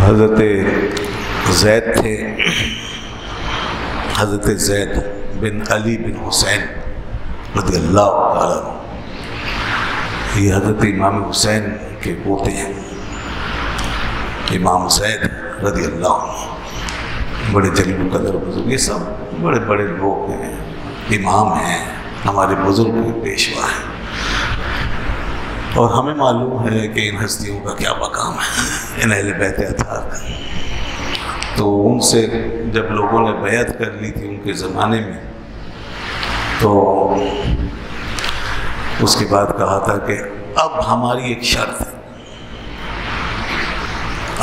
حضرت زید تھے، حضرت زید بن علی بن حسین رضی اللہ تعالیٰ عنہ، یہ حضرت امام حسین کے پوتے ہیں۔ امام زید رضی اللہ عنہ بڑے جلیل القدر بزرگ، یہ سب بڑے بڑے لوگ ہیں، امام ہیں، ہمارے بزرگ کے پیشوا ہیں، اور ہمیں معلوم ہے کہ ان ہستیوں کا کیا مقام ہے، ان اہل بیت اطہار کا۔ تو ان سے جب لوگوں نے بیعت کر لی تھی ان کے زمانے میں، تو اس کے بعد کہا تھا کہ اب ہماری ایک شرط ہے،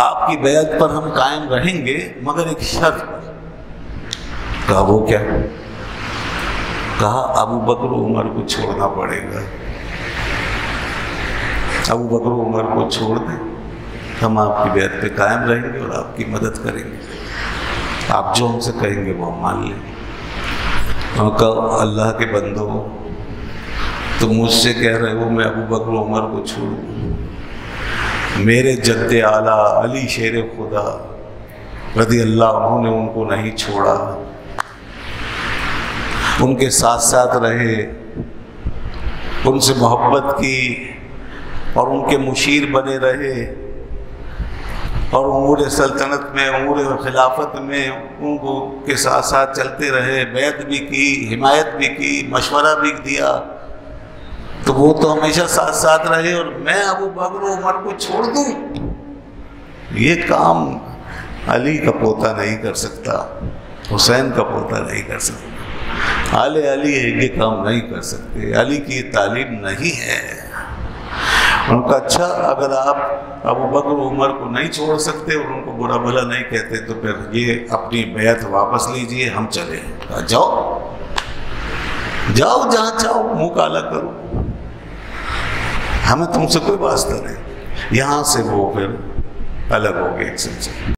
آپ کی بیعت پر ہم قائم رہیں گے مگر ایک شرط پر۔ کہا وہ کیا؟ کہا ابو بکر و عمر کو چھوڑنا پڑے گا، ابو بکر و عمر کو چھوڑ دیں، ہم آپ کی بیعت پہ قائم رہیں گے اور آپ کی مدد کریں گے، آپ جو ہم سے کہیں گے وہ ہم مان لیں گے۔ اور کہا اللہ کے بندو، تم مجھ سے کہہ رہے ہو میں ابو بکر و عمر کو چھوڑوں؟ میرے جد اعلیٰ علی شیر خدا رضی اللہ عنہ نے ان کو نہیں چھوڑا، ان کے ساتھ ساتھ رہے، ان سے محبت کی اور ان کے مشیر بنے رہے، اور امور سلطنت میں، امور خلافت میں ان کو کے ساتھ ساتھ چلتے رہے، بیعت بھی کی، حمایت بھی کی، مشورہ بھی دیا، تو وہ تو ہمیشہ ساتھ ساتھ رہے، اور میں ابو بکر و عمر کو چھوڑ دوں؟ یہ کام علی کا پوتا نہیں کر سکتا، حسین کا پوتا نہیں کر سکتا، آل علی ہے، یہ کام نہیں کر سکتے، علی کی یہ تعلیم نہیں ہے۔ ان کا اچھا اگر آپ ابو بکر و عمر کو نہیں چھوڑ سکتے اور ان کو برا بھلا نہیں کہتے تو پھر یہ اپنی بیعت واپس لیجئے، ہم چلیں۔ کہا جاؤ جاؤ جہاں چاہو، منہ کالا کرو، ہمیں تم سے کوئی واسطہ نہیں۔ یہاں سے وہ پھر الگ ہو گئے ایک سے۔